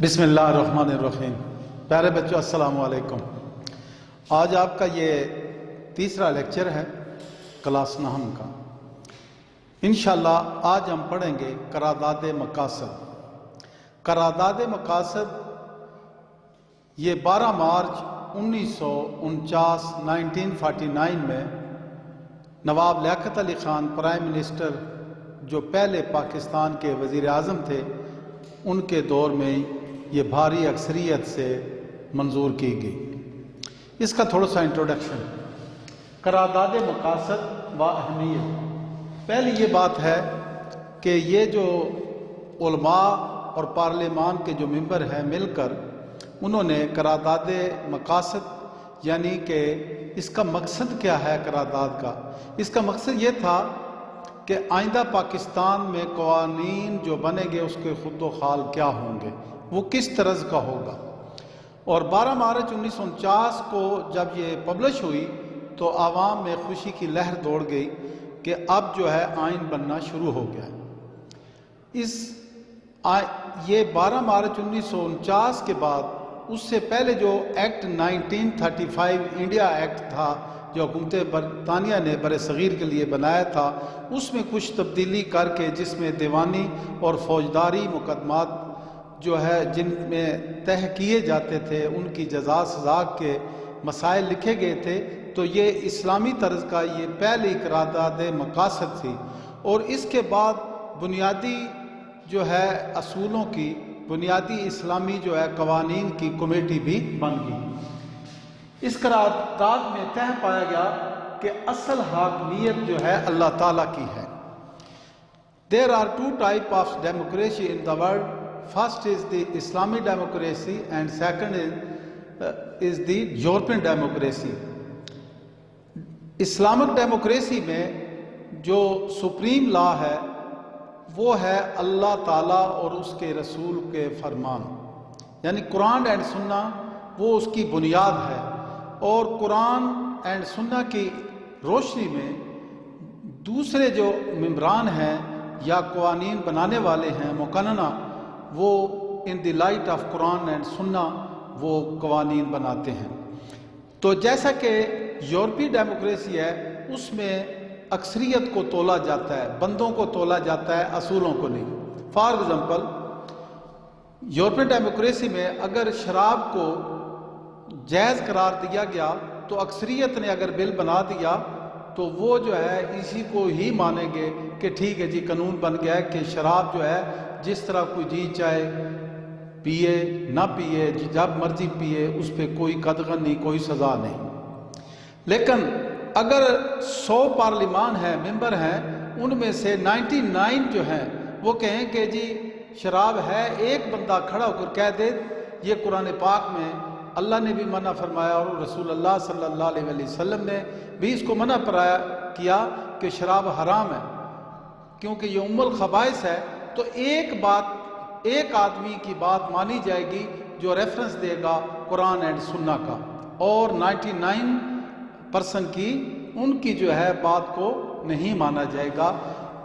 بسم اللہ الرحمن الرحیم۔ پیارے بچوں السلام علیکم۔ آج آپ کا یہ تیسرا لیکچر ہے کلاس 9 کا۔ انشاءاللہ آج ہم پڑھیں گے قرارداد مقاصد۔ قرارداد مقاصد یہ 12 مارچ 1949 میں نواب لیاقت علی خان پرائم منسٹر جو پہلے پاکستان کے وزیر اعظم تھے ان کے دور میں یہ بھاری اکثریت سے منظور کی گئی۔ اس کا تھوڑا سا انٹروڈکشن، قرارداد مقاصد و اہمیت۔ پہلی یہ بات ہے کہ یہ جو علماء اور پارلیمان کے جو ممبر ہیں مل کر انہوں نے قرارداد مقاصد یعنی کہ اس کا مقصد کیا ہے قرارداد کا، اس کا مقصد یہ تھا کہ آئندہ پاکستان میں قوانین جو بنیں گے اس کے خط و خال کیا ہوں گے، وہ کس طرز کا ہوگا۔ اور 12 مارچ 1949 کو جب یہ پبلش ہوئی تو عوام میں خوشی کی لہر دوڑ گئی کہ اب جو ہے آئین بننا شروع ہو گیا۔ یہ 12 مارچ 1949 کے بعد اس سے پہلے جو ایکٹ 1935 انڈیا ایکٹ تھا جو حکومت برطانیہ نے بر صغیر کے لیے بنایا تھا، اس میں کچھ تبدیلی کر کے جس میں دیوانی اور فوجداری مقدمات جو ہے جن میں طے کیے جاتے تھے ان کی جزا سزا کے مسائل لکھے گئے تھے، تو یہ اسلامی طرز کا یہ پہلی قرارداد مقاصد تھی۔ اور اس کے بعد بنیادی جو ہے اصولوں کی بنیادی اسلامی جو ہے قوانین کی کمیٹی بھی بن گئی۔ اس قرارداد میں طے پایا گیا کہ اصل حاکمیت جو ہے اللہ تعالیٰ کی ہے۔ There are two types of democracy in the world. First is the Islamic democracy and second is the European democracy. Islamic democracy میں جو سپریم لا ہے وہ ہے اللہ تعالیٰ اور اس کے رسول کے فرمان، یعنی قرآن اینڈ سنہ وہ اس کی بنیاد ہے۔ اور قرآن اینڈ سنہ کی روشنی میں دوسرے جو ممبران ہیں یا قوانین بنانے والے ہیں مقننہ، وہ in the light of Quran and Sunnah وہ قوانین بناتے ہیں۔ تو جیسا کہ یورپی ڈیموکریسی ہے اس میں اکثریت کو تولا جاتا ہے، بندوں کو تولا جاتا ہے، اصولوں کو نہیں۔ فار ایگزامپل یورپین ڈیموکریسی میں اگر شراب کو جائز قرار دیا گیا تو اکثریت نے اگر بل بنا دیا تو وہ جو ہے اسی کو ہی مانیں گے کہ ٹھیک ہے جی قانون بن گیا ہے کہ شراب جو ہے جس طرح کوئی جی چاہے پیے نہ پیے، جب مرضی پیے، اس پہ کوئی قدغن نہیں، کوئی سزا نہیں۔ لیکن اگر 100 پارلیمان ہیں ممبر ہیں ان میں سے 99 جو ہیں وہ کہیں کہ جی شراب ہے، ایک بندہ کھڑا ہو کر کہہ دے یہ قرآن پاک میں اللہ نے بھی منع فرمایا اور رسول اللہ صلی اللہ علیہ وسلم نے بھی اس کو منع کیا کہ شراب حرام ہے کیونکہ یہ ام الخبائث ہے، تو ایک آدمی کی بات مانی جائے گی جو reference they God Quran and سنہ کا، اور 99% کی ان کی جو ہے بات کو نہیں مانا جائے گا۔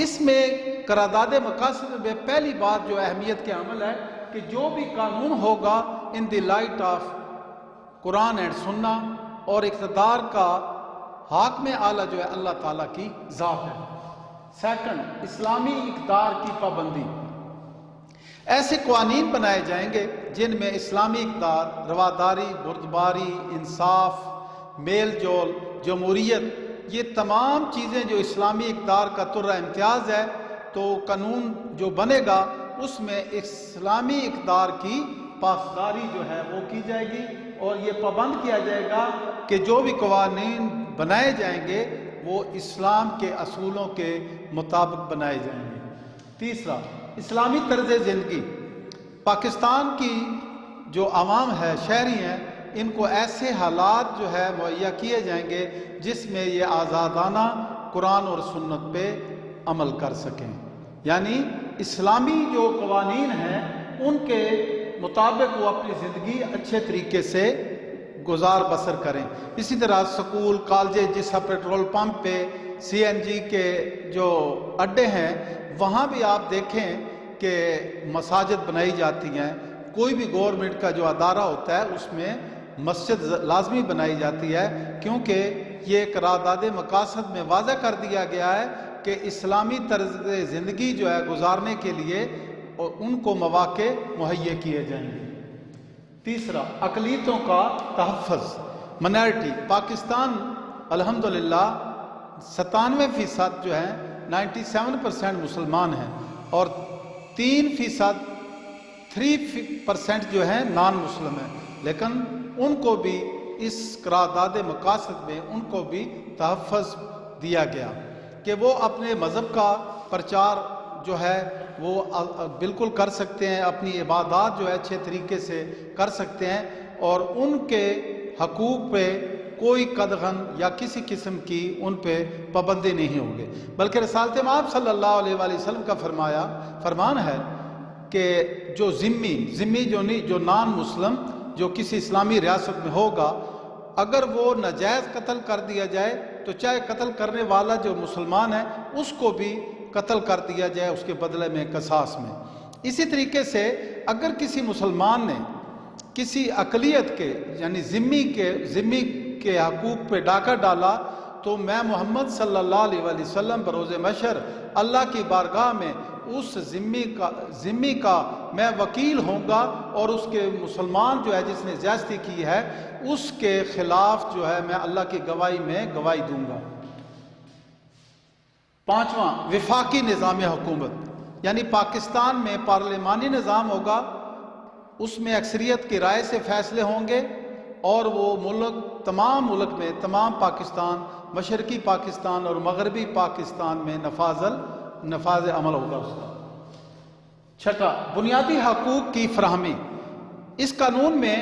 اس میں قرارداد مقاصد میں پہلی بات جو اہمیت کے عمل ہے کہ جو بھی قانون ہوگا in the light of Quran and Sunnah, اور اقتدار کا حاکم اعلیٰ جو ہے اللہ تعالیٰ کی ذات ہے۔ سیکنڈ، اسلامی اقدار کی پابندی۔ ایسے قوانین بنائے جائیں گے جن میں اسلامی اقدار، رواداری، بردباری، انصاف، میل جول، جمہوریت، یہ تمام چیزیں جو اسلامی اقدار کا ترہ امتیاز ہے، تو قانون جو بنے گا اس میں اسلامی اقدار کی پاسداری جو ہے وہ کی جائے گی، اور یہ پابند کیا جائے گا کہ جو بھی قوانین بنائے جائیں گے وہ اسلام کے اصولوں کے مطابق بنائے جائیں گے۔ تیسرا، اسلامی طرز زندگی۔ پاکستان کی جو عوام ہے، شہری ہیں، ان کو ایسے حالات جو ہے مہیا کیے جائیں گے جس میں یہ آزادانہ قرآن اور سنت پہ عمل کر سکیں، یعنی اسلامی جو قوانین ہیں ان کے مطابق وہ اپنی زندگی اچھے طریقے سے گزار بسر کریں۔ اسی طرح سکول، کالجز، جس پیٹرول پمپ پہ CNG کے جو اڈے ہیں وہاں بھی آپ دیکھیں کہ مساجد بنائی جاتی ہیں، کوئی بھی گورنمنٹ کا جو ادارہ ہوتا ہے اس میں مسجد لازمی بنائی جاتی ہے، کیونکہ یہ قرارداد مقاصد میں واضح کر دیا گیا ہے کہ اسلامی طرز زندگی جو ہے گزارنے کے لیے ان کو مواقع مہیا کیے جائیں گے۔ تیسرا، اقلیتوں کا تحفظ، منارٹی۔ پاکستان الحمدللہ 97% جو ہے 97% مسلمان ہیں، اور 3% جو ہیں نان مسلم ہیں، لیکن ان کو بھی اس قرارداد مقاصد میں ان کو بھی تحفظ دیا گیا کہ وہ اپنے مذہب کا پرچار جو ہے وہ بالکل کر سکتے ہیں، اپنی عبادات جو ہے اچھے طریقے سے کر سکتے ہیں، اور ان کے حقوق پہ کوئی قدغن یا کسی قسم کی ان پہ پابندی نہیں ہوگی، بلکہ رسالت مآب صلی اللہ علیہ وآلہ وسلم کا فرمان ہے کہ جو ذمی جو نان مسلم جو کسی اسلامی ریاست میں ہوگا، اگر وہ ناجائز قتل کر دیا جائے تو چاہے قتل کرنے والا جو مسلمان ہے اس کو بھی قتل کر دیا جائے اس کے بدلے میں قصاص میں۔ اسی طریقے سے اگر کسی مسلمان نے کسی اقلیت کے یعنی ذمی کے حقوق پہ ڈاکہ ڈالا تو میں محمد صلی اللہ علیہ وآلہ وسلم بروز محشر اللہ کی بارگاہ میں اس ذمی کا میں وکیل ہوں گا، اور اس کے مسلمان جو ہے جس نے زیادتی کی ہے اس کے خلاف جو ہے میں اللہ کی گواہی میں گواہی دوں گا۔ پانچواں، وفاقی نظام حکومت، یعنی پاکستان میں پارلیمانی نظام ہوگا، اس میں اکثریت کی رائے سے فیصلے ہوں گے، اور وہ تمام ملک میں تمام پاکستان، مشرقی پاکستان اور مغربی پاکستان میں نفاذ عمل ہوگا اس کا۔ چھٹا، بنیادی حقوق کی فراہمی۔ اس قانون میں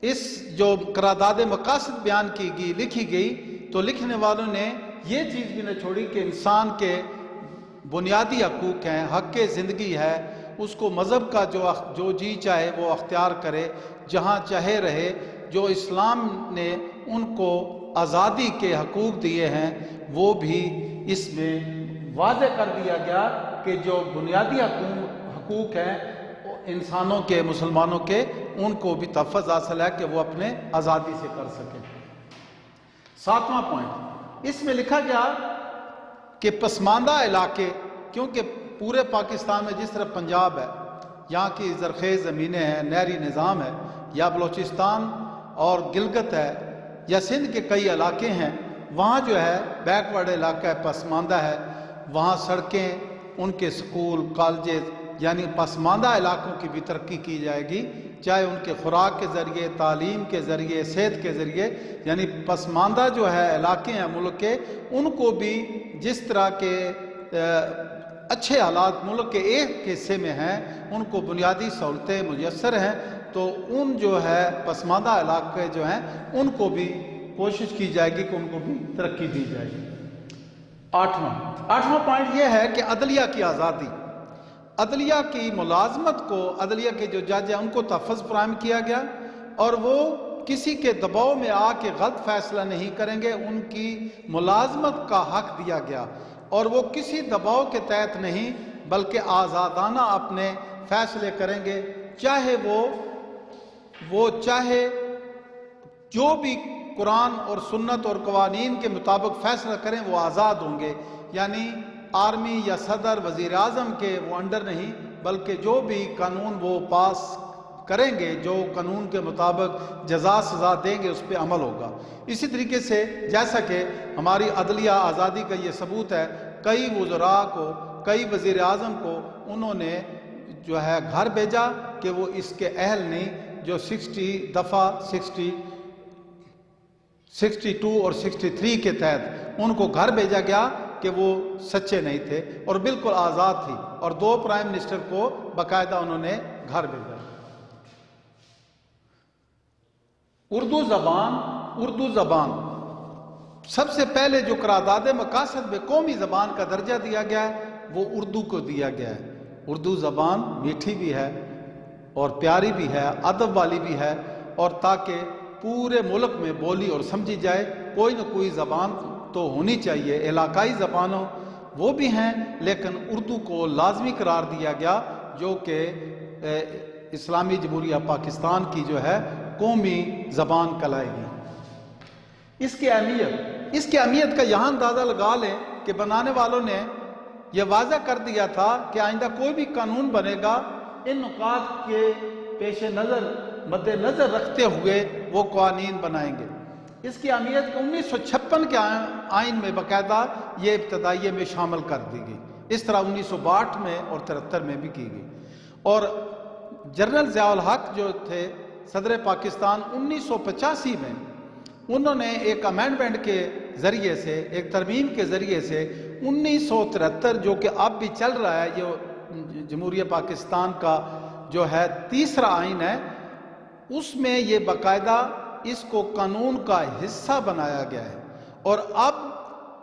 اس جو قرارداد مقاصد بیان کی گئی لکھی گئی تو لکھنے والوں نے یہ چیز بھی نہ چھوڑی کہ انسان کے بنیادی حقوق ہیں، حق زندگی ہے، اس کو مذہب کا جو جی چاہے وہ اختیار کرے، جہاں چاہے رہے، جو اسلام نے ان کو آزادی کے حقوق دیے ہیں وہ بھی اس میں واضح کر دیا گیا کہ جو بنیادی حقوق ہیں انسانوں کے، مسلمانوں کے، ان کو بھی تحفظ حاصل ہے کہ وہ اپنے آزادی سے کر سکیں۔ ساتواں پوائنٹ، اس میں لکھا گیا کہ پسماندہ علاقے، کیونکہ پورے پاکستان میں جس طرح پنجاب ہے، یہاں کی زرخیز زمینیں ہیں، نہری نظام ہے، یا بلوچستان اور گلگت ہے، یا سندھ کے کئی علاقے ہیں، وہاں جو ہے بیک ورڈ علاقہ ہے، پسماندہ ہے، وہاں سڑکیں، ان کے سکول، کالجز، یعنی پسماندہ علاقوں کی بھی ترقی کی جائے گی، چاہے ان کے خوراک کے ذریعے، تعلیم کے ذریعے، صحت کے ذریعے، یعنی پسماندہ جو ہے علاقے ہیں ملک کے، ان کو بھی جس طرح کے اچھے حالات ملک کے ایک حصے میں ہیں، ان کو بنیادی سہولتیں میسر ہیں، تو ان جو ہے پسماندہ علاقے جو ہیں ان کو بھی کوشش کی جائے گی کہ ان کو بھی ترقی دی جائے گی۔ آٹھواں پوائنٹ یہ ہے کہ عدلیہ کی آزادی، عدلیہ کی ملازمت کو، عدلیہ کے جو جج ہیں ان کو تحفظ فراہم کیا گیا، اور وہ کسی کے دباؤ میں آ کے غلط فیصلہ نہیں کریں گے، ان کی ملازمت کا حق دیا گیا، اور وہ کسی دباؤ کے تحت نہیں بلکہ آزادانہ اپنے فیصلے کریں گے، چاہے وہ چاہے جو بھی قرآن اور سنت اور قوانین کے مطابق فیصلہ کریں وہ آزاد ہوں گے، یعنی آرمی یا صدر، وزیر اعظم کے وہ انڈر نہیں، بلکہ جو بھی قانون وہ پاس کریں گے، جو قانون کے مطابق جزا سزا دیں گے، اس پہ عمل ہوگا۔ اسی طریقے سے جیسا کہ ہماری عدلیہ آزادی کا یہ ثبوت ہے، کئی وزراء کو، کئی وزیر اعظم کو انہوں نے جو ہے گھر بھیجا کہ وہ اس کے اہل نہیں، جو 62 اور 63 کے تحت ان کو گھر بھیجا گیا کہ وہ سچے نہیں تھے اور بالکل آزاد تھی، اور 2 پرائم منسٹر کو باقاعدہ انہوں نے گھر بھیجا۔ اردو زبان سب سے پہلے جو قرارداد مقاصد میں قومی زبان کا درجہ دیا گیا ہے وہ اردو کو دیا گیا ہے۔ اردو زبان میٹھی بھی ہے اور پیاری بھی ہے، ادب والی بھی ہے، اور تاکہ پورے ملک میں بولی اور سمجھی جائے، کوئی نہ کوئی زبان تو ہونی چاہیے، علاقائی زبانوں وہ بھی ہیں، لیکن اردو کو لازمی قرار دیا گیا جو کہ اسلامی جمہوریہ پاکستان کی جو ہے قومی زبان کہلائے گی۔ اس کی اہمیت کا یہاں اندازہ لگا لیں کہ بنانے والوں نے یہ واضح کر دیا تھا کہ آئندہ کوئی بھی قانون بنے گا ان نکات کے مد نظر رکھتے ہوئے وہ قوانین بنائیں گے۔ اس کی اہمیت 1956 کے آئین میں باقاعدہ یہ ابتدائیے میں شامل کر دی گئی، اس طرح 1962 میں اور 73 میں بھی کی گئی۔ اور جنرل ضیاء الحق جو تھے صدر پاکستان 1985 میں انہوں نے ایک امینڈمنٹ کے ذریعے سے، ایک ترمیم کے ذریعے سے 1973 جو کہ اب بھی چل رہا ہے، یہ جمہوریہ پاکستان کا جو ہے تیسرا آئین ہے، اس میں یہ باقاعدہ اس کو قانون کا حصہ بنایا گیا ہے۔ اور اب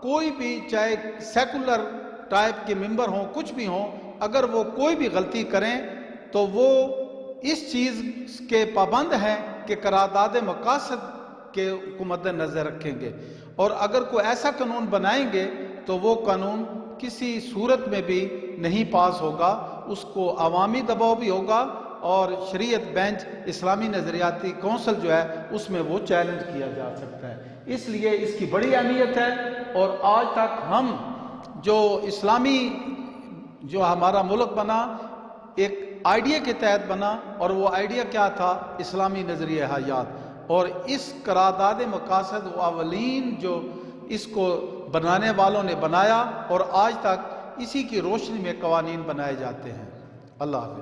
کوئی بھی چاہے سیکولر ٹائپ کے ممبر ہوں، کچھ بھی ہوں، اگر وہ کوئی بھی غلطی کریں تو وہ اس چیز کے پابند ہیں کہ قرارداد مقاصد کے کو مد نظر رکھیں گے، اور اگر کوئی ایسا قانون بنائیں گے تو وہ قانون کسی صورت میں بھی نہیں پاس ہوگا، اس کو عوامی دباؤ بھی ہوگا، اور شریعت بینچ اسلامی نظریاتی کونسل جو ہے اس میں وہ چیلنج کیا جا سکتا ہے۔ اس لیے اس کی بڑی اہمیت ہے، اور آج تک ہم جو اسلامی جو ہمارا ملک بنا ایک آئیڈیا کے تحت بنا، اور وہ آئیڈیا کیا تھا؟ اسلامی نظریہ حیات، اور اس قرارداد مقاصد و اولین جو اس کو بنانے والوں نے بنایا، اور آج تک اسی کی روشنی میں قوانین بنائے جاتے ہیں۔ اللہ حافظ۔